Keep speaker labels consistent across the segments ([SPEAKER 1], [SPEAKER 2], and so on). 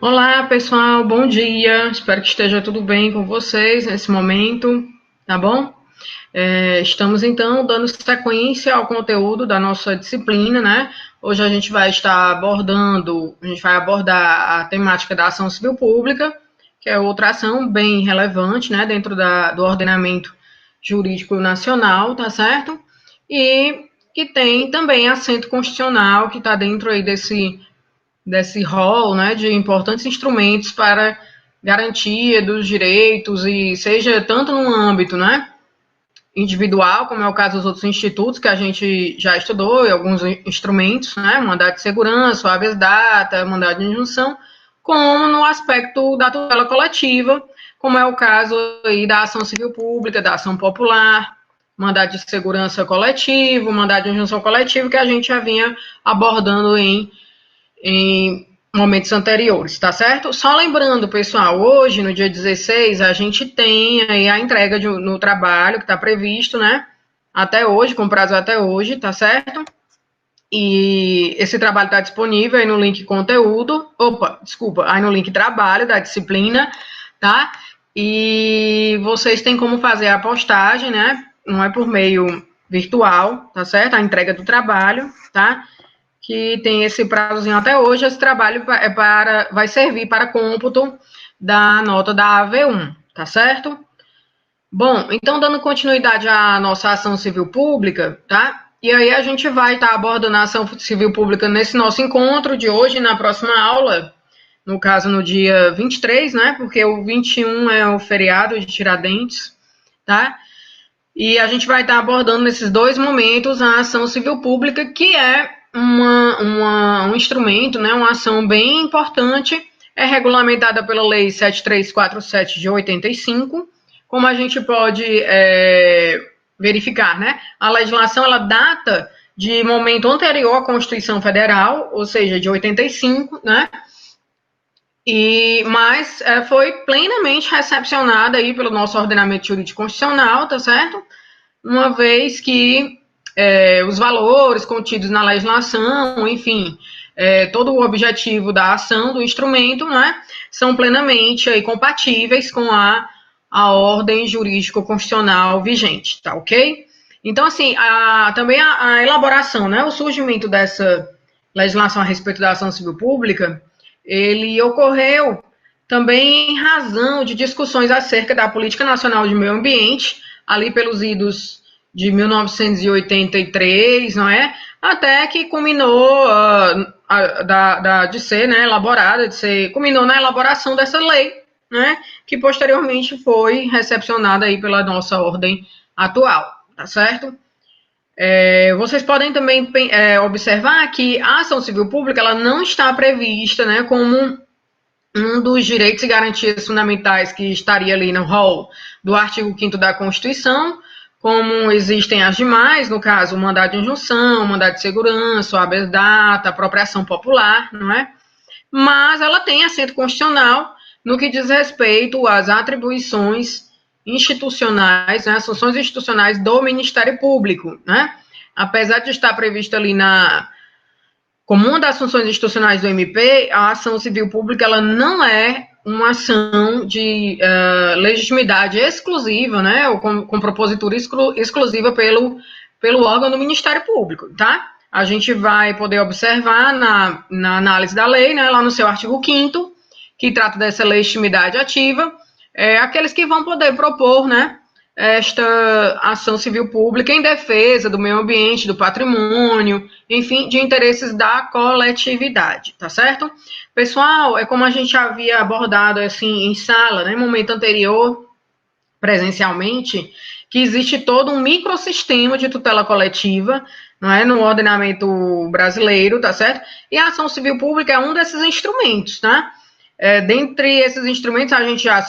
[SPEAKER 1] Olá, pessoal, bom dia. Espero que esteja tudo bem com vocês nesse momento, tá bom? Estamos então dando sequência ao conteúdo da nossa disciplina, né? Hoje a gente vai estar abordando, a gente vai abordar a temática da ação civil pública, que é outra ação bem relevante, né, dentro do ordenamento jurídico nacional, tá certo? E que tem também assento constitucional, que está dentro aí desse rol, né, de importantes instrumentos para garantia dos direitos, e seja tanto no âmbito, né, individual, como é o caso dos outros institutos que a gente já estudou, e alguns instrumentos, né, mandado de segurança, o habeas data, mandado de injunção, como no aspecto da tutela coletiva, como é o caso aí da ação civil pública, da ação popular, mandado de segurança coletivo, mandado de injunção coletivo, que a gente já vinha abordando em momentos anteriores, tá certo? Só lembrando, pessoal, hoje, no dia 16, a gente tem aí a entrega no trabalho que está previsto, né? Até hoje, com prazo até hoje, tá certo? E esse trabalho está disponível aí no link conteúdo, aí no link trabalho da disciplina, tá? E vocês têm como fazer a postagem, né? Não é por meio virtual, tá certo? A entrega do trabalho, tá? Que tem esse prazozinho até hoje. Esse trabalho vai servir para cômputo da nota da AV1, tá certo? Bom, então dando continuidade à nossa ação civil pública, tá? E aí a gente vai estar abordando a ação civil pública nesse nosso encontro de hoje, na próxima aula, no caso no dia 23, né? Porque o 21 é o feriado de Tiradentes, tá? E a gente vai estar abordando nesses dois momentos a ação civil pública, que é um instrumento, né, uma ação bem importante, é regulamentada pela Lei 7347 de 85. Como a gente pode verificar, né, a legislação ela data de momento anterior à Constituição Federal, ou seja, de 85, né, mas foi plenamente recepcionada aí pelo nosso ordenamento jurídico constitucional, tá certo? Uma vez que os valores contidos na legislação, enfim, todo o objetivo da ação, do instrumento, né, são plenamente aí, compatíveis com a ordem jurídico-constitucional vigente, tá ok? Então, assim, também a elaboração, né, o surgimento dessa legislação a respeito da ação civil pública, ele ocorreu também em razão de discussões acerca da política nacional de meio ambiente, ali pelos idos de 1983, não é? Até que culminou de ser, né, elaborada, culminou na elaboração dessa lei, né, que posteriormente foi recepcionada aí pela nossa ordem atual, tá certo? Vocês podem também observar que a ação civil pública ela não está prevista, né, como um dos direitos e garantias fundamentais que estaria ali no rol do artigo 5º da Constituição, como existem as demais, no caso, o mandado de injunção, o mandado de segurança, o habeas data, a apropriação popular, não é? Mas ela tem assento constitucional no que diz respeito às atribuições institucionais, né, as funções institucionais do Ministério Público, né? Apesar de estar previsto ali como uma das funções institucionais do MP, a ação civil pública ela não é uma ação de legitimidade exclusiva, né, ou com propositura exclusiva pelo órgão do Ministério Público, tá? A gente vai poder observar na análise da lei, né, lá no seu artigo 5º, que trata dessa legitimidade ativa, aqueles que vão poder propor, né, esta ação civil pública em defesa do meio ambiente, do patrimônio, enfim, de interesses da coletividade, tá certo? Pessoal, é como a gente havia abordado assim em sala, né, em momento anterior, presencialmente, que existe todo um microsistema de tutela coletiva, não é, no ordenamento brasileiro, tá certo? E a ação civil pública é um desses instrumentos, tá? Dentre esses instrumentos, a gente já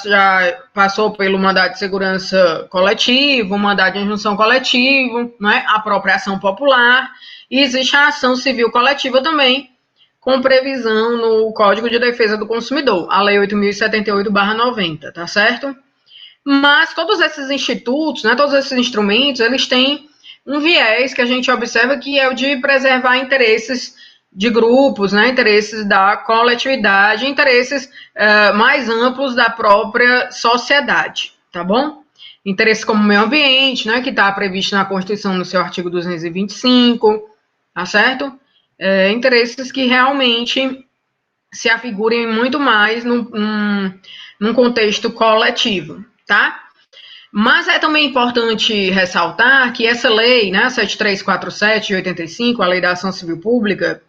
[SPEAKER 1] passou pelo mandado de segurança coletivo, mandado de injunção coletivo, né, a apropriação popular, e existe a ação civil coletiva também, com previsão no Código de Defesa do Consumidor, a Lei 8.078/90, tá certo? Mas todos esses institutos, né, todos esses instrumentos, eles têm um viés que a gente observa que é o de preservar interesses de grupos, né, interesses da coletividade, interesses mais amplos da própria sociedade, tá bom? Interesses como o meio ambiente, né, que está previsto na Constituição no seu artigo 225, tá certo? Interesses que realmente se afigurem muito mais num contexto coletivo, tá? Mas é também importante ressaltar que essa lei, né, 7347 de 85, a Lei da Ação Civil Pública,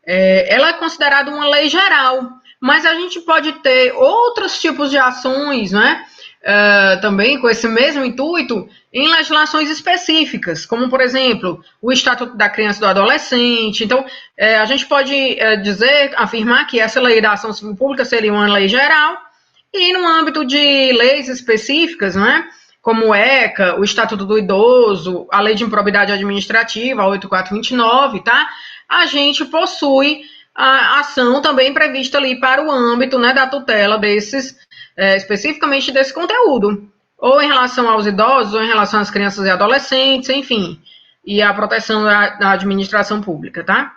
[SPEAKER 1] ela é considerada uma lei geral, mas a gente pode ter outros tipos de ações, né, também com esse mesmo intuito, em legislações específicas, como, por exemplo, o Estatuto da Criança e do Adolescente. Então, a gente pode afirmar que essa lei da ação civil pública seria uma lei geral, e no âmbito de leis específicas, né, como o ECA, o Estatuto do Idoso, a Lei de Improbidade Administrativa, a 8429, tá? A gente possui a ação também prevista ali para o âmbito, né, da tutela desses, especificamente desse conteúdo, ou em relação aos idosos, ou em relação às crianças e adolescentes, enfim, e a proteção da administração pública, tá?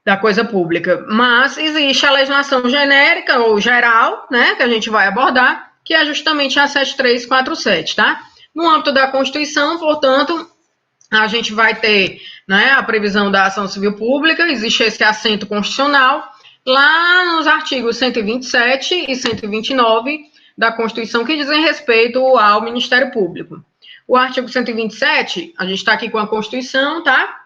[SPEAKER 1] Da coisa pública. Mas existe a legislação genérica ou geral, né, que a gente vai abordar, que é justamente a 7347, tá? No âmbito da Constituição, portanto, a gente vai ter, né, a previsão da ação civil pública, existe esse assento constitucional, lá nos artigos 127 e 129 da Constituição, que dizem respeito ao Ministério Público. O artigo 127, a gente está aqui com a Constituição, tá?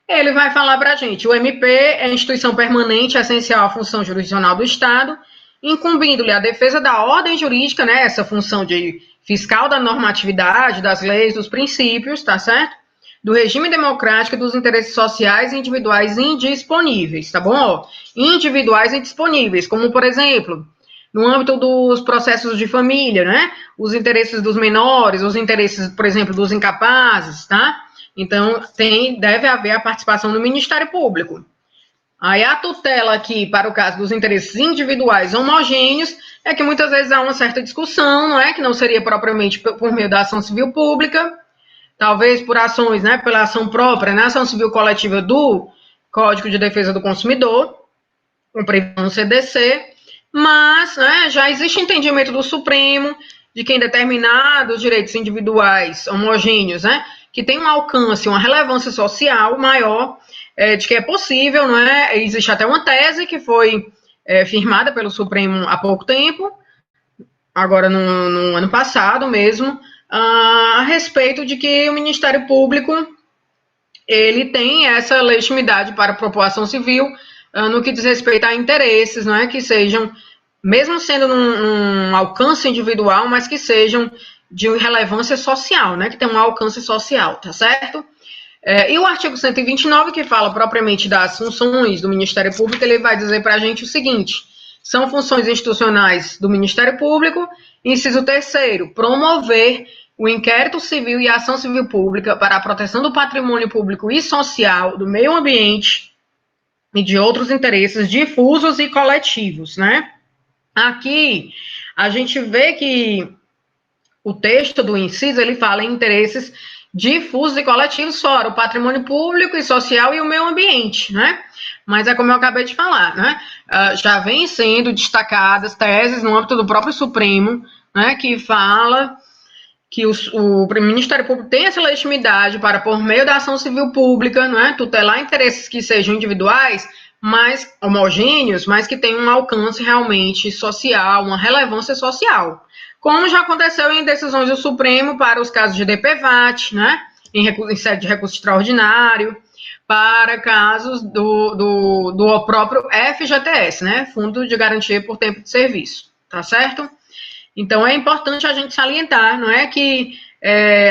[SPEAKER 1] Ele vai falar para a gente, o MP é a instituição permanente essencial à função jurisdicional do Estado, incumbindo-lhe a defesa da ordem jurídica, né, essa função de fiscal da normatividade, das leis, dos princípios, tá certo? Do regime democrático e dos interesses sociais e individuais indisponíveis, tá bom? Individuais indisponíveis, como, por exemplo, no âmbito dos processos de família, né? Os interesses dos menores, os interesses, por exemplo, dos incapazes, tá? Então, deve haver a participação do Ministério Público. Aí a tutela aqui, para o caso dos interesses individuais homogêneos, é que muitas vezes há uma certa discussão, não é? Que não seria propriamente por meio da ação civil pública, talvez por ações, né? Pela ação própria, na ação civil coletiva do Código de Defesa do Consumidor, com previsão no CDC, mas, né, já existe entendimento do Supremo de que em determinados direitos individuais homogêneos, né, que tem um alcance, uma relevância social maior, de que é possível, não é? Existe até uma tese que foi firmada pelo Supremo há pouco tempo, agora no ano passado mesmo, a respeito de que o Ministério Público ele tem essa legitimidade para propor ação civil no que diz respeito a interesses, não é? Que sejam, mesmo sendo num alcance individual, mas que sejam de relevância social, né? Que tem um alcance social, tá certo? E o artigo 129, que fala propriamente das funções do Ministério Público, ele vai dizer para a gente o seguinte: são funções institucionais do Ministério Público, inciso 3º, promover o inquérito civil e a ação civil pública para a proteção do patrimônio público e social, do meio ambiente e de outros interesses difusos e coletivos, né? Aqui, a gente vê que o texto do inciso, ele fala em interesses difusos e coletivos fora o patrimônio público e social e o meio ambiente, né? Mas é como eu acabei de falar, né? Já vem sendo destacadas teses no âmbito do próprio Supremo, né? Que fala que o Ministério Público tem essa legitimidade para, por meio da ação civil pública, né? Tutelar interesses que sejam individuais, mas homogêneos, mas que tenham um alcance realmente social, uma relevância social. Como já aconteceu em decisões do Supremo para os casos de DPVAT, né, em sede de recurso extraordinário, para casos do próprio FGTS, né, Fundo de Garantia por Tempo de Serviço, tá certo? Então, é importante a gente salientar, não é que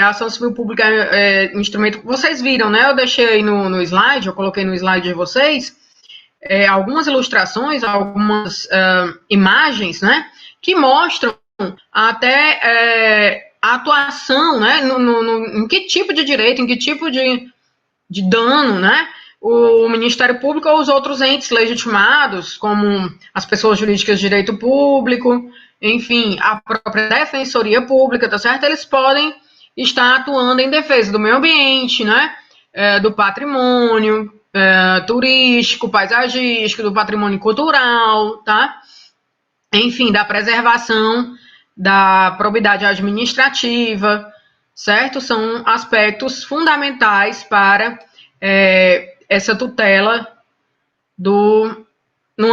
[SPEAKER 1] a ação civil pública é instrumento... Vocês viram, né, eu deixei aí no slide, eu coloquei no slide de vocês, algumas ilustrações, algumas imagens, né, que mostram até a atuação, né, em que tipo de direito, em que tipo de dano, né, o Ministério Público ou os outros entes legitimados, como as pessoas jurídicas de direito público, enfim, a própria Defensoria Pública, tá certo? Eles podem estar atuando em defesa do meio ambiente, né, do patrimônio, turístico, paisagístico, do patrimônio cultural, tá? Enfim, da preservação da probidade administrativa, certo? São aspectos fundamentais para essa tutela no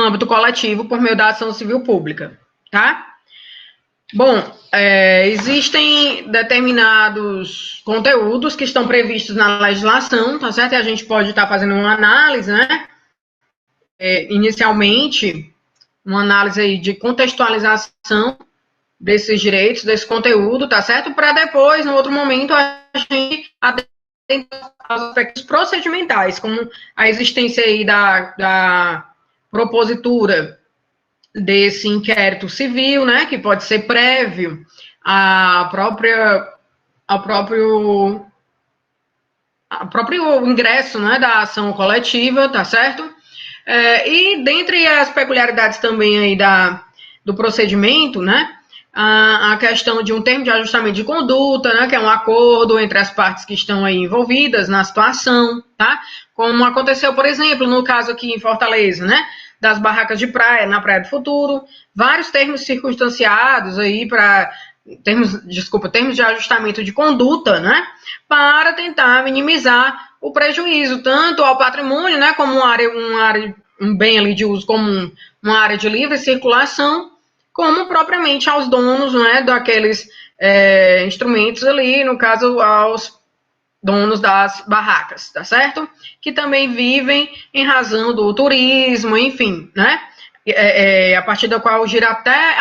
[SPEAKER 1] âmbito coletivo por meio da ação civil pública, tá? Bom, existem determinados conteúdos que estão previstos na legislação, tá certo? E a gente pode estar fazendo uma análise, né? Inicialmente, uma análise aí de contextualização desses direitos, desse conteúdo, tá certo? Para depois, no outro momento, a gente adentrar aos aspectos procedimentais, como a existência aí da propositura desse inquérito civil, né, que pode ser prévio ao próprio ingresso, né, da ação coletiva, tá certo? E dentre as peculiaridades também aí do procedimento, né, a questão de um termo de ajustamento de conduta, né, que é um acordo entre as partes que estão aí envolvidas na situação, tá? Como aconteceu, por exemplo, no caso aqui em Fortaleza, né, das barracas de praia, na Praia do Futuro, vários termos circunstanciados aí para termos de ajustamento de conduta, né, para tentar minimizar o prejuízo tanto ao patrimônio, né, como um bem ali de uso comum, uma área de livre circulação, como propriamente aos donos, né, daqueles instrumentos ali, no caso aos donos das barracas, tá certo? Que também vivem em razão do turismo, enfim, né? A partir da qual gira até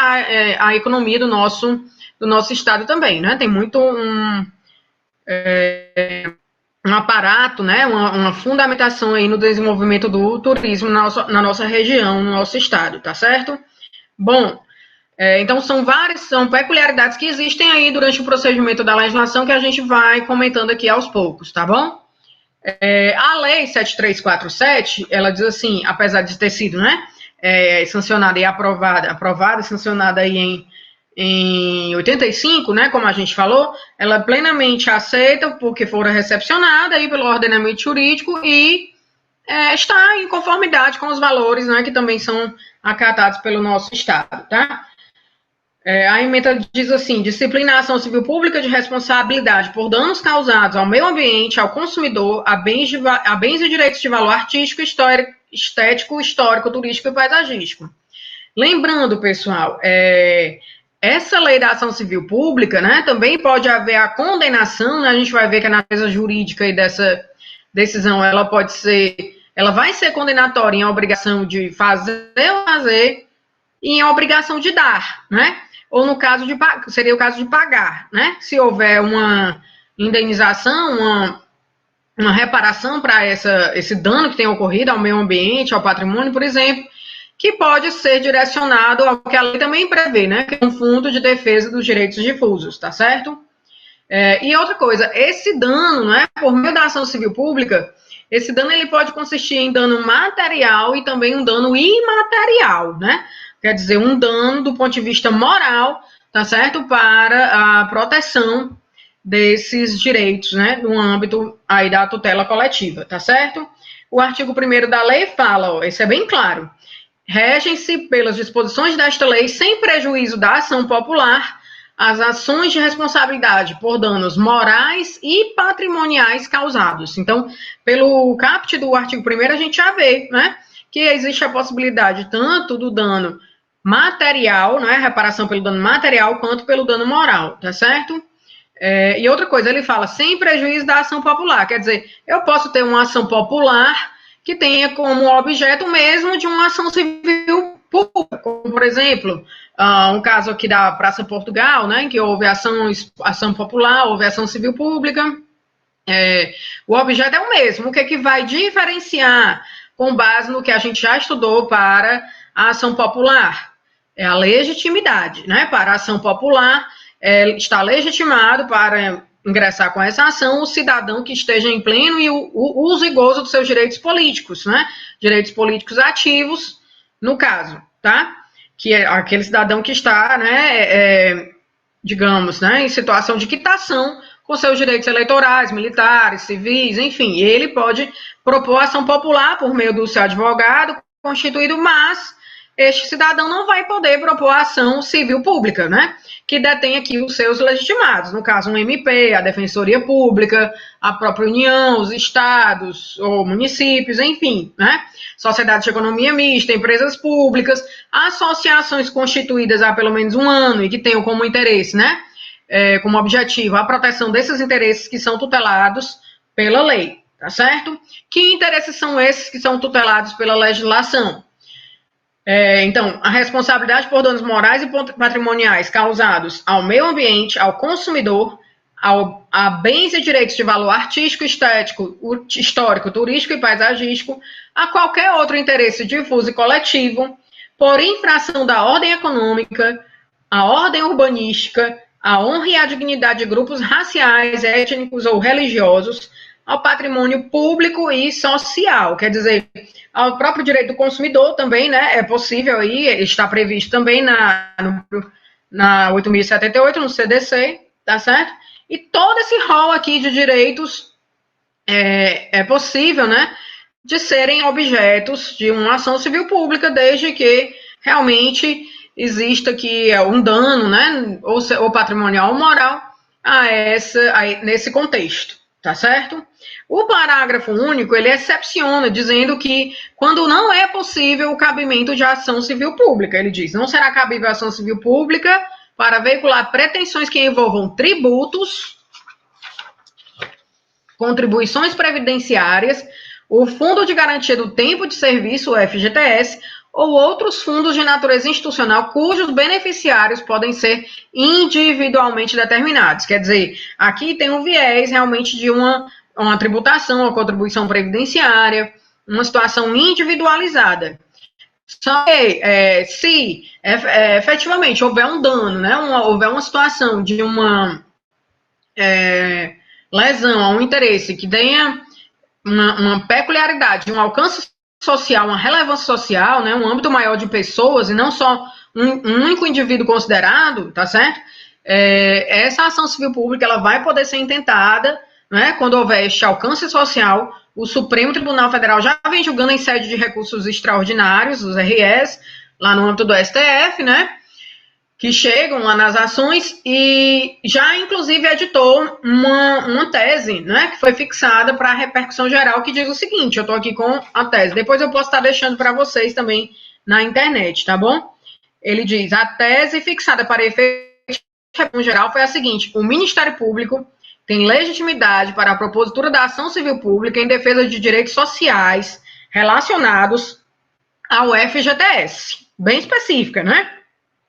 [SPEAKER 1] a economia do nosso estado também, né? Tem muito um aparato, né? Uma fundamentação aí no desenvolvimento do turismo na nossa região, no nosso estado, tá certo? Bom, então são peculiaridades que existem aí durante o procedimento da legislação que a gente vai comentando aqui aos poucos, tá bom? A lei 7347, ela diz assim, apesar de ter sido, né, sancionada e aprovada e sancionada aí em 85, né, como a gente falou, ela é plenamente aceita porque fora recepcionada aí pelo ordenamento jurídico e está em conformidade com os valores, né, que também são acatados pelo nosso Estado, tá? A emenda diz assim: disciplina a ação civil pública de responsabilidade por danos causados ao meio ambiente, ao consumidor, a bens e direitos de valor artístico, estético, histórico, turístico e paisagístico. Lembrando, pessoal, essa lei da ação civil pública, né, também pode haver a condenação, né, a gente vai ver que a natureza jurídica aí dessa decisão, ela vai ser condenatória em obrigação de fazer ou fazer e em obrigação de dar, né? Ou no caso seria o caso de pagar, né? Se houver uma indenização, uma reparação para esse dano que tem ocorrido ao meio ambiente, ao patrimônio, por exemplo, que pode ser direcionado ao que a lei também prevê, né? Que é um fundo de defesa dos direitos difusos, tá certo? E outra coisa, esse dano, né, por meio da ação civil pública, esse dano ele pode consistir em dano material e também um dano imaterial, né? Quer dizer, um dano do ponto de vista moral, tá certo? Para a proteção desses direitos, né? No âmbito aí da tutela coletiva, tá certo? O artigo 1º da lei fala, ó, isso é bem claro, regem-se pelas disposições desta lei sem prejuízo da ação popular as ações de responsabilidade por danos morais e patrimoniais causados. Então, pelo caput do artigo 1º, a gente já vê, né, que existe a possibilidade tanto do dano material, né, reparação pelo dano material, quanto pelo dano moral, tá certo? E outra coisa, ele fala, sem prejuízo da ação popular, quer dizer, eu posso ter uma ação popular que tenha como objeto mesmo de uma ação civil pública, como, por exemplo, um caso aqui da Praça Portugal, né, em que houve ação popular, houve ação civil pública, o objeto é o mesmo. O que vai diferenciar com base no que a gente já estudou para a ação popular? É a legitimidade, né? Para a ação popular, está legitimado para ingressar com essa ação o cidadão que esteja em pleno e o uso e gozo dos seus direitos políticos, né? Direitos políticos ativos, no caso, tá? Que é aquele cidadão que está, né, digamos, né, em situação de quitação com seus direitos eleitorais, militares, civis, enfim. Ele pode propor ação popular por meio do seu advogado constituído, mas este cidadão não vai poder propor ação civil pública, né? Que detém aqui os seus legitimados, no caso um MP, a Defensoria Pública, a própria União, os estados ou municípios, enfim, né? Sociedades de economia mista, empresas públicas, associações constituídas há pelo menos um ano e que tenham como interesse, né? Como objetivo a proteção desses interesses que são tutelados pela lei, tá certo? Que interesses são esses que são tutelados pela legislação? Então, a responsabilidade por danos morais e patrimoniais causados ao meio ambiente, ao consumidor, a bens e direitos de valor artístico, estético, histórico, turístico e paisagístico, a qualquer outro interesse difuso e coletivo, por infração da ordem econômica, a ordem urbanística, a honra e a dignidade de grupos raciais, étnicos ou religiosos, ao patrimônio público e social, quer dizer, ao próprio direito do consumidor também, né, é possível aí, está previsto também na 8.078, no CDC, tá certo? E todo esse rol aqui de direitos é possível, né, de serem objetos de uma ação civil pública, desde que realmente exista aqui um dano, né, ou patrimonial ou moral, nesse contexto, tá certo? O parágrafo único, ele excepciona, dizendo que quando não é possível o cabimento de ação civil pública, ele diz, não será cabível a ação civil pública para veicular pretensões que envolvam tributos, contribuições previdenciárias, o Fundo de Garantia do Tempo de Serviço, o FGTS, ou outros fundos de natureza institucional cujos beneficiários podem ser individualmente determinados. Quer dizer, aqui tem um viés realmente de uma tributação, uma contribuição previdenciária, uma situação individualizada. Só que se efetivamente houver um dano, né, houver uma situação de uma lesão a um interesse que tenha uma peculiaridade, um alcance social, uma relevância social, né, um âmbito maior de pessoas e não só um único indivíduo considerado, tá certo? Essa ação civil pública ela vai poder ser intentada, né, quando houver este alcance social. O Supremo Tribunal Federal já vem julgando em sede de recursos extraordinários, os RS, lá no âmbito do STF, né, que chegam lá nas ações e já, inclusive, editou uma tese, né, que foi fixada para a repercussão geral, que diz o seguinte, eu estou aqui com a tese, depois eu posso estar deixando para vocês também na internet, tá bom? Ele diz, a tese fixada para efeito de repercussão geral foi a seguinte, o Ministério Público tem legitimidade para a propositura da ação civil pública em defesa de direitos sociais relacionados ao FGTS, bem específica, né?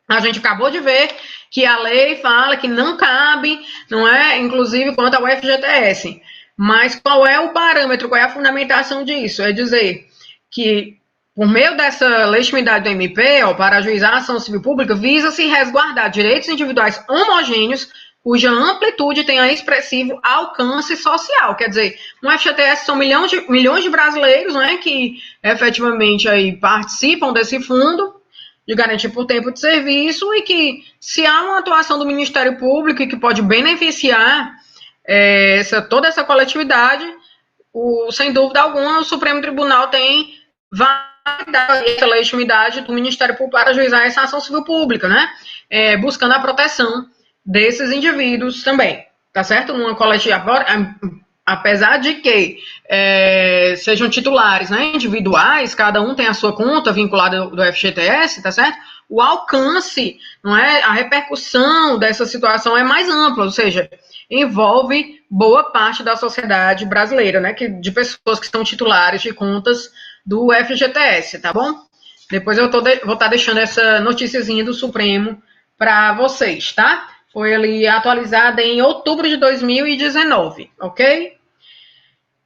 [SPEAKER 1] A gente acabou de ver que a lei fala que não cabe, não é, inclusive quanto ao FGTS. Mas qual é o parâmetro, qual é a fundamentação disso? É dizer que, por meio dessa legitimidade do MP, para ajuizar a ação civil pública, visa-se resguardar direitos individuais homogêneos cuja amplitude tenha expressivo alcance social. Quer dizer, no FGTS são milhões de brasileiros, né, que efetivamente aí participam desse fundo de garantia por tempo de serviço e que, se há uma atuação do Ministério Público e que pode beneficiar toda essa coletividade, sem dúvida alguma, o Supremo Tribunal tem validade essa legitimidade do Ministério Público para ajuizar essa ação civil pública, né? Buscando a proteção desses indivíduos também, tá certo? Numa coletiva, apesar de que sejam titulares, né, individuais, cada um tem a sua conta vinculada do FGTS, tá certo? O alcance, não é, a repercussão dessa situação é mais ampla, ou seja, envolve boa parte da sociedade brasileira, né, de pessoas que são titulares de contas do FGTS, tá bom? Depois eu vou estar deixando essa noticiazinha do Supremo para vocês, tá? Foi ali atualizada em outubro de 2019, ok?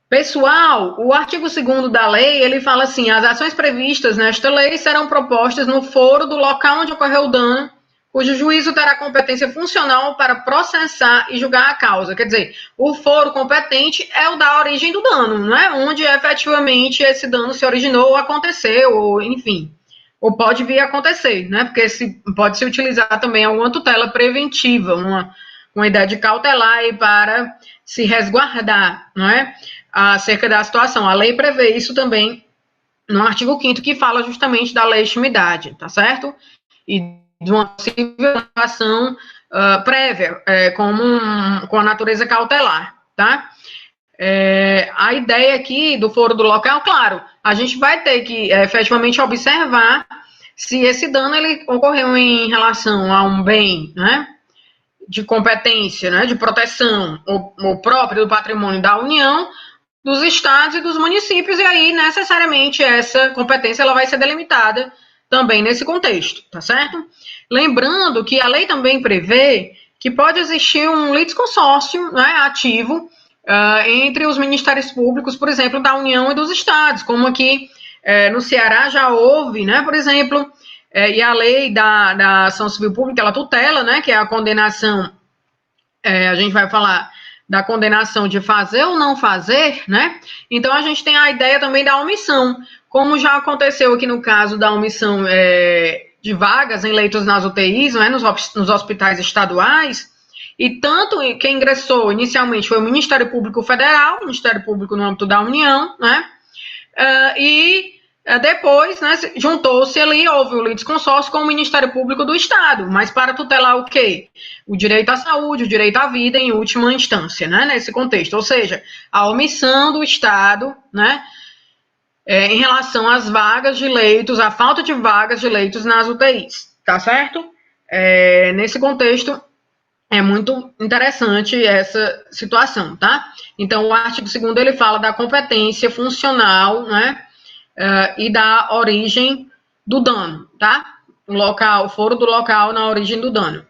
[SPEAKER 1] Pessoal, o artigo 2º da lei, ele fala assim, as ações previstas nesta lei serão propostas no foro do local onde ocorreu o dano, cujo juízo terá competência funcional para processar e julgar a causa. Quer dizer, o foro competente é o da origem do dano, não é? Onde efetivamente esse dano se originou ou aconteceu, ou enfim, ou pode vir a acontecer, né? Porque pode se utilizar também alguma tutela preventiva, uma ideia de cautelar aí para se resguardar, não é? Acerca da situação. A lei prevê isso também no artigo 5º, que fala justamente da legitimidade, tá certo? E de uma possível ação prévia, com a natureza cautelar, tá? A ideia aqui do foro do local, claro, a gente vai ter que efetivamente observar se esse dano ele ocorreu em relação a um bem, né, de competência, né, de proteção, ou próprio do patrimônio da União, dos estados e dos municípios, e aí necessariamente essa competência ela vai ser delimitada também nesse contexto, tá certo? Lembrando que a lei também prevê que pode existir um litisconsórcio, né, ativo entre os ministérios públicos, por exemplo, da União e dos estados, como aqui no Ceará já houve, né, por exemplo, e a lei da ação civil pública, ela tutela, né, que é a condenação, a gente vai falar da condenação de fazer ou não fazer, né, então a gente tem a ideia também da omissão, como já aconteceu aqui no caso da omissão de vagas em leitos nas UTIs, né, nos hospitais estaduais, e tanto quem ingressou inicialmente foi o Ministério Público Federal, o Ministério Público no âmbito da União, né, e depois, né, juntou-se ali, houve o litisconsórcio com o Ministério Público do Estado, mas para tutelar o quê? O direito à saúde, o direito à vida em última instância, né, nesse contexto, ou seja, a omissão do Estado, né, em relação às vagas de leitos, a falta de vagas de leitos nas UTIs, tá certo? Nesse contexto, é muito interessante essa situação, tá? Então, o artigo 2º, ele fala da competência funcional, né, e da origem do dano, tá? O foro do local na origem do dano.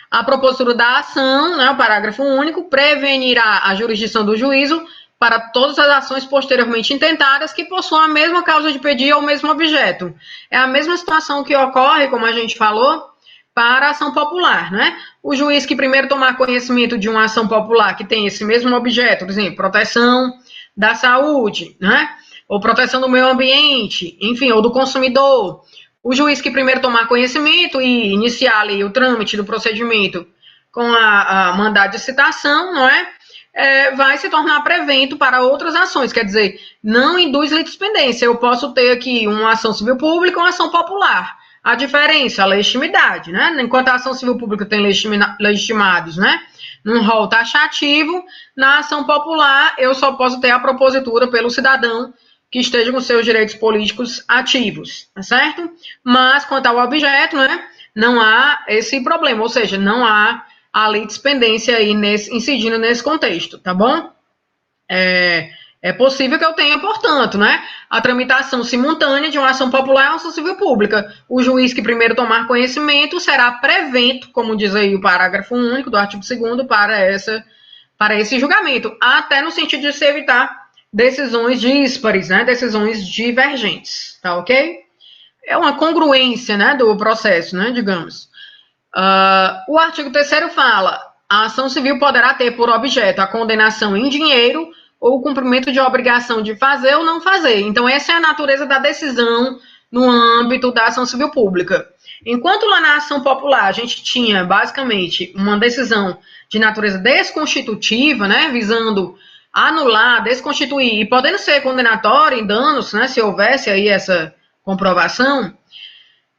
[SPEAKER 1] A propositura da ação, né, o parágrafo único, prevenirá a jurisdição do juízo para todas as ações posteriormente intentadas que possuam a mesma causa de pedir ou o mesmo objeto. É a mesma situação que ocorre, como a gente falou, para a ação popular, né? O juiz que primeiro tomar conhecimento de uma ação popular que tem esse mesmo objeto, por exemplo, proteção da saúde, né? Ou proteção do meio ambiente, enfim, ou do consumidor. O juiz que primeiro tomar conhecimento e iniciar ali o trâmite do procedimento com a mandado de citação, não é? Vai se tornar prevento para outras ações, quer dizer, não induz litispendência. Eu posso ter aqui uma ação civil pública ou uma ação popular. A diferença, a legitimidade, né? Enquanto a ação civil pública tem legitimados, né, num rol taxativo, na ação popular eu só posso ter a propositura pelo cidadão que esteja com seus direitos políticos ativos, tá certo? Mas quanto ao objeto, né, não há esse problema, ou seja, não há a litispendência aí incidindo nesse contexto, tá bom? É possível que eu tenha, portanto, né, a tramitação simultânea de uma ação popular e uma ação civil pública. O juiz que primeiro tomar conhecimento será prevento, como diz aí o parágrafo único do artigo 2º, para esse julgamento, até no sentido de se evitar decisões díspares, né, decisões divergentes, tá ok? É uma congruência, né, do processo, né, digamos. O artigo 3º fala: a ação civil poderá ter por objeto a condenação em dinheiro ou o cumprimento de obrigação de fazer ou não fazer. Então, essa é a natureza da decisão no âmbito da ação civil pública. Enquanto lá na ação popular a gente tinha, basicamente, uma decisão de natureza desconstitutiva, né, visando anular, desconstituir e podendo ser condenatória em danos, né, se houvesse aí essa comprovação,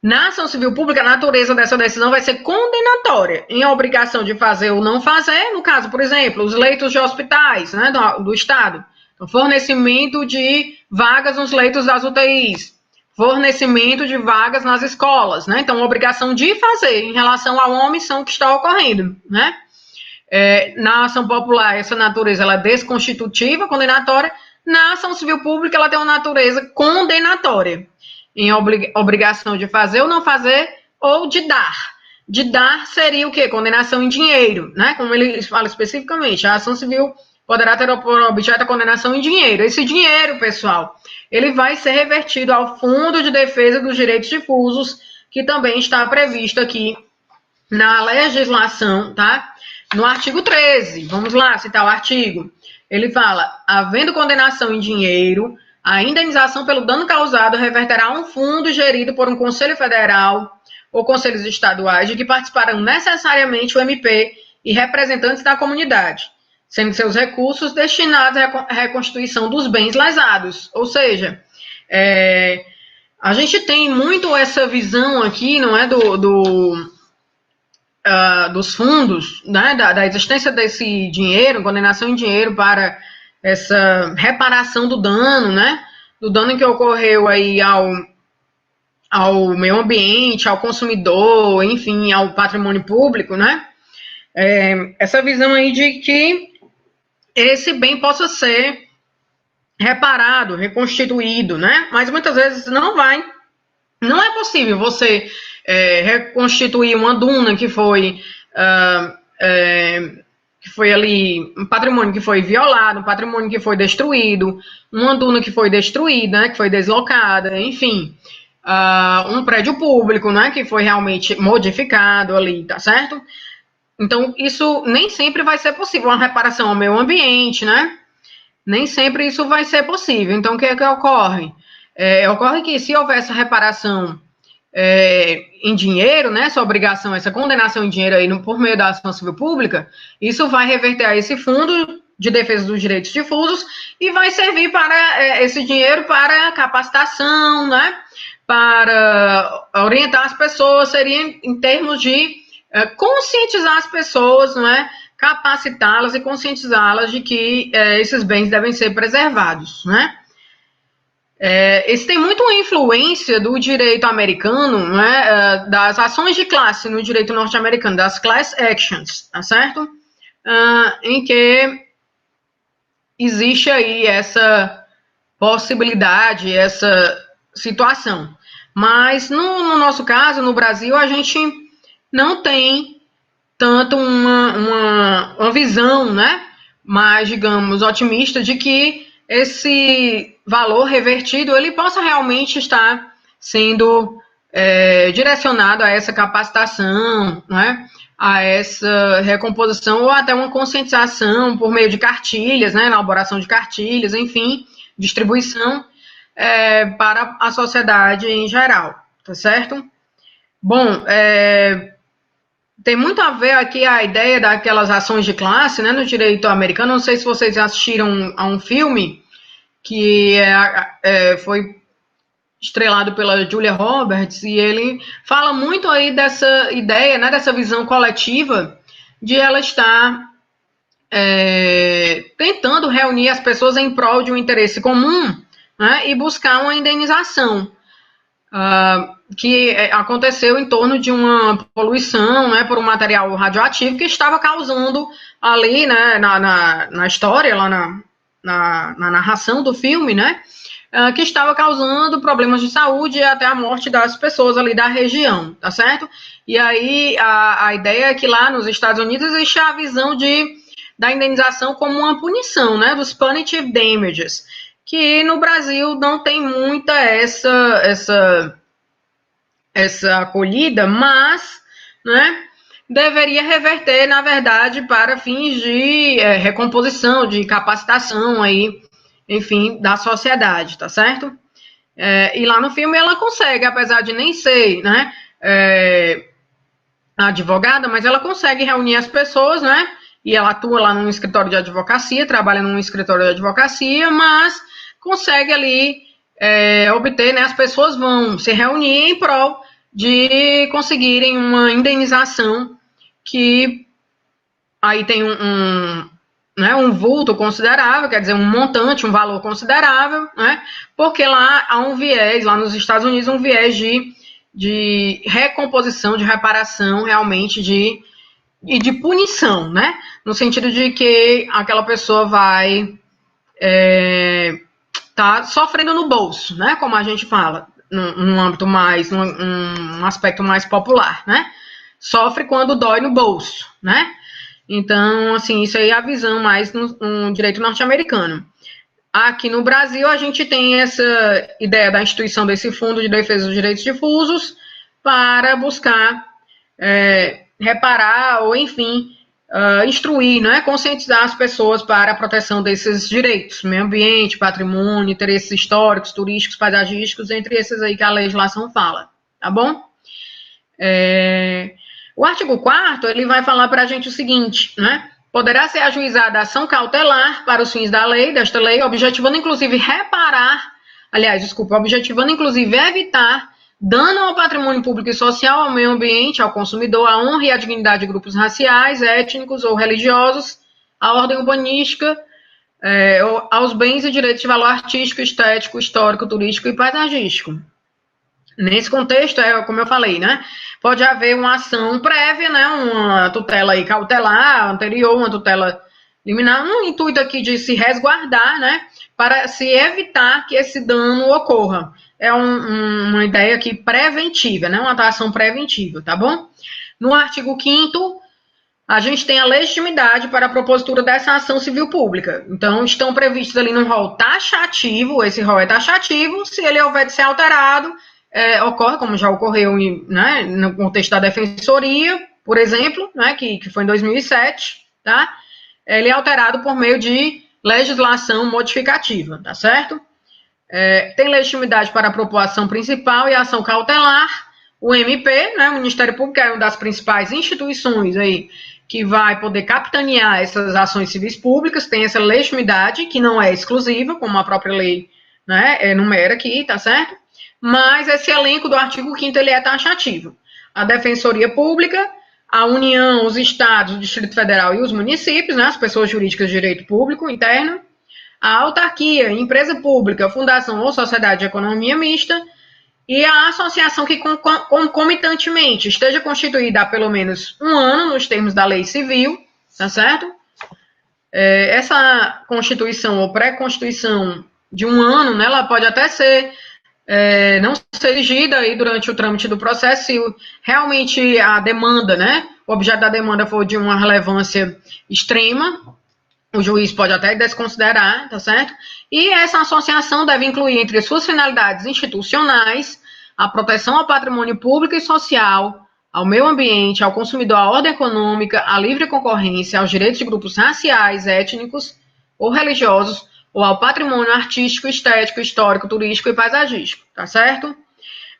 [SPEAKER 1] na ação civil pública, a natureza dessa decisão vai ser condenatória, em obrigação de fazer ou não fazer, no caso, por exemplo, os leitos de hospitais, né, do Estado, então, fornecimento de vagas nos leitos das UTIs, fornecimento de vagas nas escolas, né, então, obrigação de fazer em relação a uma omissão que está ocorrendo, né. Na ação popular, essa natureza ela é desconstitutiva, condenatória. Na ação civil pública, ela tem uma natureza condenatória, em obrigação de fazer ou não fazer, ou de dar. De dar seria o quê? Condenação em dinheiro, né? Como ele fala especificamente, a ação civil poderá ter por objeto a condenação em dinheiro. Esse dinheiro, pessoal, ele vai ser revertido ao Fundo de Defesa dos Direitos Difusos, que também está previsto aqui na legislação, tá? No artigo 13, vamos lá citar o artigo. Ele fala: havendo condenação em dinheiro, a indenização pelo dano causado reverterá a um fundo gerido por um Conselho Federal ou conselhos estaduais, de que participarão necessariamente o MP e representantes da comunidade, sendo seus recursos destinados à reconstituição dos bens lesados. Ou seja, a gente tem muito essa visão aqui, não é, dos fundos, né, da existência desse dinheiro, condenação em dinheiro para essa reparação do dano, né, do dano que ocorreu aí ao meio ambiente, ao consumidor, enfim, ao patrimônio público, né, essa visão aí de que esse bem possa ser reparado, reconstituído, né, mas muitas vezes não é possível você reconstituir uma duna que foi ali, um patrimônio que foi violado, um patrimônio que foi destruído, uma duna que foi destruída, né, que foi deslocada, enfim, um prédio público, né, que foi realmente modificado ali, tá certo? Então, isso nem sempre vai ser possível, uma reparação ao meio ambiente, né? Nem sempre isso vai ser possível. Então, o que é que ocorre? Ocorre que se houver essa reparação em dinheiro, né, essa obrigação, essa condenação em dinheiro aí por meio da ação civil pública, isso vai reverter a esse fundo de defesa dos direitos difusos e vai servir para esse dinheiro para capacitação, né, para orientar as pessoas, seria em termos de conscientizar as pessoas, não é, capacitá-las e conscientizá-las de que esses bens devem ser preservados, né. Isso tem muito influência do direito americano, né, das ações de classe no direito norte-americano, das class actions, tá certo? Em que existe aí essa possibilidade, essa situação. Mas no nosso caso, no Brasil, a gente não tem tanto uma visão, né, mais, digamos, otimista de que esse valor revertido ele possa realmente estar sendo direcionado a essa capacitação, né, a essa recomposição ou até uma conscientização por meio de cartilhas, né, elaboração de cartilhas, enfim, distribuição para a sociedade em geral, tá certo? Bom, tem muito a ver aqui a ideia daquelas ações de classe, né, no direito americano. Não sei se vocês assistiram a um filme que foi estrelado pela Julia Roberts, e ele fala muito aí dessa ideia, né, dessa visão coletiva de ela estar tentando reunir as pessoas em prol de um interesse comum, né, e buscar uma indenização. Que aconteceu em torno de uma poluição, né, por um material radioativo que estava causando ali, né, na história, lá na narração do filme, né, que estava causando problemas de saúde e até a morte das pessoas ali da região, tá certo? E aí a ideia é que lá nos Estados Unidos existe a visão da indenização como uma punição, né, dos punitive damages, que no Brasil não tem muita essa acolhida, mas, né, deveria reverter, na verdade, para fins de recomposição, de capacitação aí, enfim, da sociedade, tá certo? E lá no filme ela consegue, apesar de nem ser, né, advogada, mas ela consegue reunir as pessoas, né, e ela atua lá num escritório de advocacia, trabalha num escritório de advocacia, mas consegue ali obter, né, as pessoas vão se reunir em prol de conseguirem uma indenização que aí tem um vulto considerável, quer dizer, um montante, um valor considerável, né, porque lá há um viés, lá nos Estados Unidos, um viés de recomposição, de reparação, realmente, e de punição, né, no sentido de que aquela pessoa vai tá sofrendo no bolso, né, como a gente fala, num âmbito mais, num aspecto mais popular, né? Sofre quando dói no bolso, né? Então, assim, isso aí é a visão mais no direito norte-americano. Aqui no Brasil, a gente tem essa ideia da instituição desse Fundo de Defesa dos Direitos Difusos para buscar reparar ou, enfim, instruir, né, conscientizar as pessoas para a proteção desses direitos, meio ambiente, patrimônio, interesses históricos, turísticos, paisagísticos, entre esses aí que a legislação fala, tá bom? O artigo 4º, ele vai falar para a gente o seguinte, né? Poderá ser ajuizada ação cautelar para os fins desta lei, objetivando inclusive objetivando inclusive evitar dano ao patrimônio público e social, ao meio ambiente, ao consumidor, à honra e à dignidade de grupos raciais, étnicos ou religiosos, à ordem urbanística, aos bens e direitos de valor artístico, estético, histórico, turístico e paisagístico. Nesse contexto, como eu falei, né? Pode haver uma ação prévia, né? Uma tutela aí cautelar anterior, uma tutela liminar, no intuito aqui de se resguardar, né? Para se evitar que esse dano ocorra. É uma ideia aqui preventiva, né? Uma ação preventiva, tá bom? No artigo 5º, a gente tem a legitimidade para a propositura dessa ação civil pública. Então, estão previstos ali no rol taxativo, esse rol é taxativo, se ele houver de ser alterado, ocorre, como já ocorreu né, no contexto da defensoria, por exemplo, né, que foi em 2007, tá? Ele é alterado por meio de legislação modificativa, tá certo? Tem legitimidade para a propor ação principal e ação cautelar. O MP, né, o Ministério Público, é uma das principais instituições aí que vai poder capitanear essas ações civis públicas, tem essa legitimidade, que não é exclusiva, como a própria lei, né, enumera aqui, tá certo? Mas esse elenco do artigo 5º, ele é taxativo. A Defensoria Pública, a União, os Estados, o Distrito Federal e os municípios, né, as pessoas jurídicas de direito público interno, a autarquia, empresa pública, fundação ou sociedade de economia mista, e a associação que concomitantemente esteja constituída há pelo menos um ano, nos termos da lei civil, tá certo? Essa constituição ou pré-constituição de um ano, né, ela pode até ser não ser exigida aí durante o trâmite do processo, se realmente a demanda, né, o objeto da demanda for de uma relevância extrema, o juiz pode até desconsiderar, tá certo? E essa associação deve incluir entre suas finalidades institucionais a proteção ao patrimônio público e social, ao meio ambiente, ao consumidor, à ordem econômica, à livre concorrência, aos direitos de grupos raciais, étnicos ou religiosos, ou ao patrimônio artístico, estético, histórico, turístico e paisagístico, tá certo?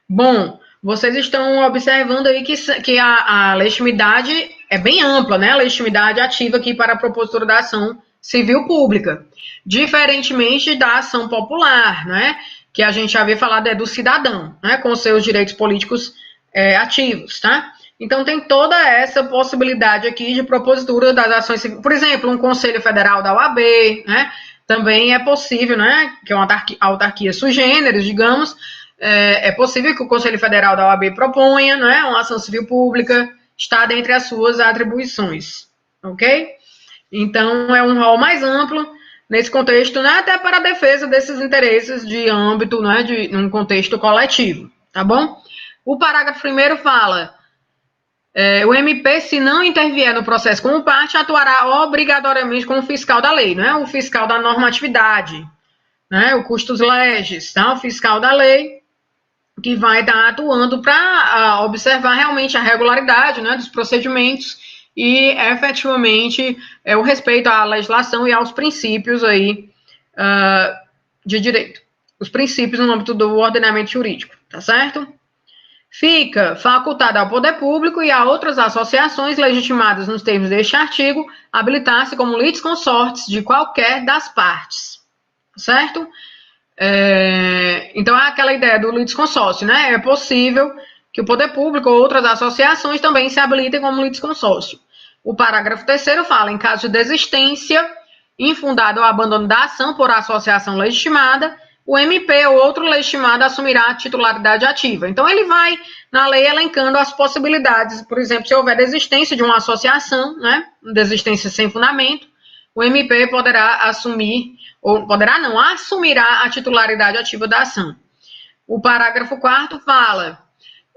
[SPEAKER 1] Bom, vocês estão observando aí que a legitimidade é bem ampla, né? A legitimidade ativa aqui para a propositura da ação civil pública, diferentemente da ação popular, né? Que a gente já havia falado do cidadão, né? Com seus direitos políticos ativos, tá? Então, tem toda essa possibilidade aqui de propositura das ações civis. Por exemplo, um Conselho Federal da OAB, né? Também é possível, né? Que é uma autarquia sui generis, digamos. É possível que o Conselho Federal da OAB proponha, né, uma ação civil pública, está dentre as suas atribuições, ok? Então, é um rol mais amplo nesse contexto, né, até para a defesa desses interesses de âmbito, né, de um contexto coletivo, tá bom? O parágrafo 1º fala, o MP, se não intervier no processo como parte, atuará obrigatoriamente como fiscal da lei, né, o fiscal da normatividade, né, o custos legis, tá, o fiscal da lei, que vai estar atuando para observar realmente a regularidade, né, dos procedimentos e, efetivamente, o respeito à legislação e aos princípios aí, de direito. Os princípios no âmbito do ordenamento jurídico, tá certo? Fica facultado ao poder público e a outras associações legitimadas nos termos deste artigo habilitar-se como litisconsortes de qualquer das partes, certo? Então, é aquela ideia do litisconsórcio, né? É possível que o poder público ou outras associações também se habilitem como litisconsórcio. O parágrafo 3º fala, em caso de desistência infundada ou abandono da ação por associação legitimada, o MP ou outro legitimado assumirá a titularidade ativa. Então, ele vai, na lei, elencando as possibilidades. Por exemplo, se houver desistência de uma associação, né? Desistência sem fundamento, o MP poderá assumir, ou poderá não, assumirá a titularidade ativa da ação. O parágrafo 4º fala,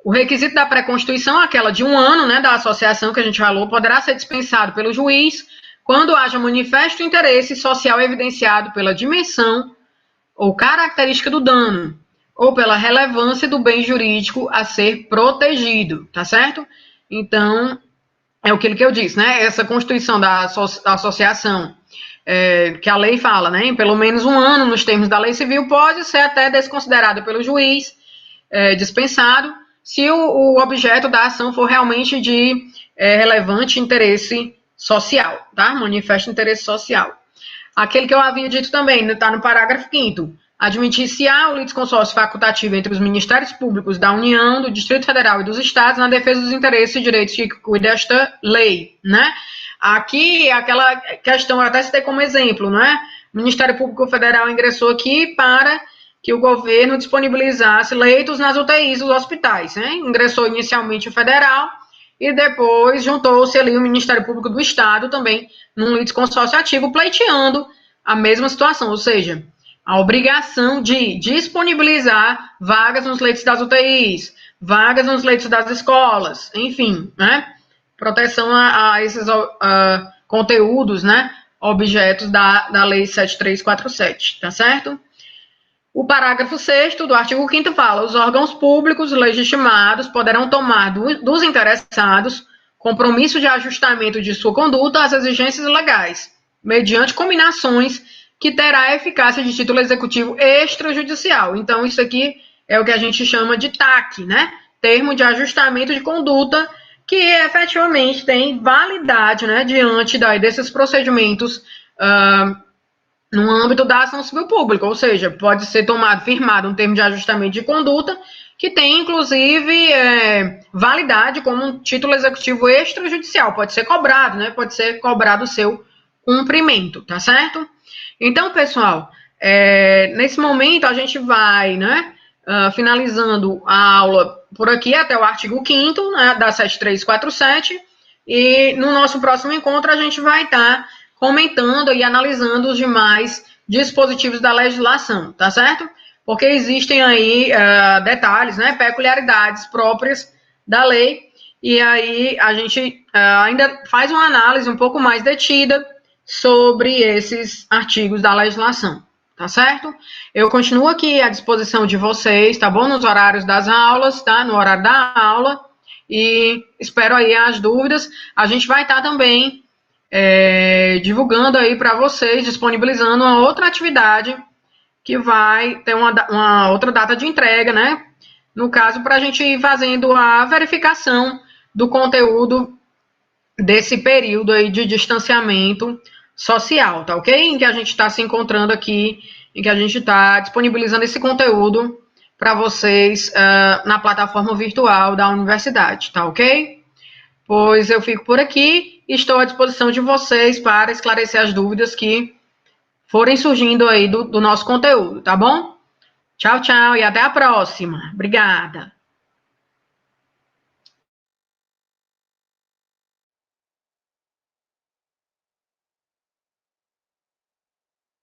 [SPEAKER 1] o requisito da pré-constituição, aquela de um ano, né, da associação que a gente falou, poderá ser dispensado pelo juiz quando haja manifesto interesse social evidenciado pela dimensão ou característica do dano, ou pela relevância do bem jurídico a ser protegido, tá certo? Então, é aquilo que eu disse, né? Essa constituição da associação, que a lei fala, né? Em pelo menos um ano, nos termos da lei civil, pode ser até desconsiderada pelo juiz, dispensado, se o objeto da ação for realmente de relevante interesse social, tá? Manifesta interesse social. Aquele que eu havia dito também, está no parágrafo 5º. Admitir-se-á o litisconsórcio facultativo entre os Ministérios Públicos da União, do Distrito Federal e dos Estados na defesa dos interesses e direitos que cuida esta lei, né? Aqui, aquela questão, eu até citei como exemplo, né? O Ministério Público Federal ingressou aqui para que o governo disponibilizasse leitos nas UTIs dos hospitais, né? Ingressou inicialmente o federal e depois juntou-se ali o Ministério Público do Estado também num litisconsórcio ativo pleiteando a mesma situação, ou seja, a obrigação de disponibilizar vagas nos leitos das UTIs, vagas nos leitos das escolas, enfim, né? Proteção a esses conteúdos, né? Objetos da Lei 7347, tá certo? O parágrafo 6º do artigo 5º fala: os órgãos públicos legitimados poderão tomar dos interessados compromisso de ajustamento de sua conduta às exigências legais, mediante combinações que terá eficácia de título executivo extrajudicial. Então, isso aqui é o que a gente chama de TAC, né? Termo de ajustamento de conduta, que efetivamente tem validade, né, diante desses procedimentos no âmbito da ação civil pública, ou seja, pode ser firmado um termo de ajustamento de conduta que tem, inclusive, validade como um título executivo extrajudicial, pode ser cobrado, né? Pode ser cobrado o seu cumprimento, tá certo? Então, pessoal, nesse momento a gente vai, né, finalizando a aula por aqui até o artigo 5º, né, da 7347, e no nosso próximo encontro a gente vai estar comentando e analisando os demais dispositivos da legislação, tá certo? Porque existem aí detalhes, né, peculiaridades próprias da lei, e aí a gente ainda faz uma análise um pouco mais detida sobre esses artigos da legislação, tá certo? Eu continuo aqui à disposição de vocês, tá bom? Nos horários das aulas, tá? No horário da aula, e espero aí as dúvidas. A gente vai estar também divulgando aí para vocês, disponibilizando uma outra atividade que vai ter uma outra data de entrega, né? No caso, para a gente ir fazendo a verificação do conteúdo desse período aí de distanciamento social, tá ok? Em que a gente está se encontrando aqui, em que a gente está disponibilizando esse conteúdo para vocês na plataforma virtual da universidade, tá ok? Pois eu fico por aqui e estou à disposição de vocês para esclarecer as dúvidas que forem surgindo aí do nosso conteúdo, tá bom? Tchau, tchau e até a próxima. Obrigada.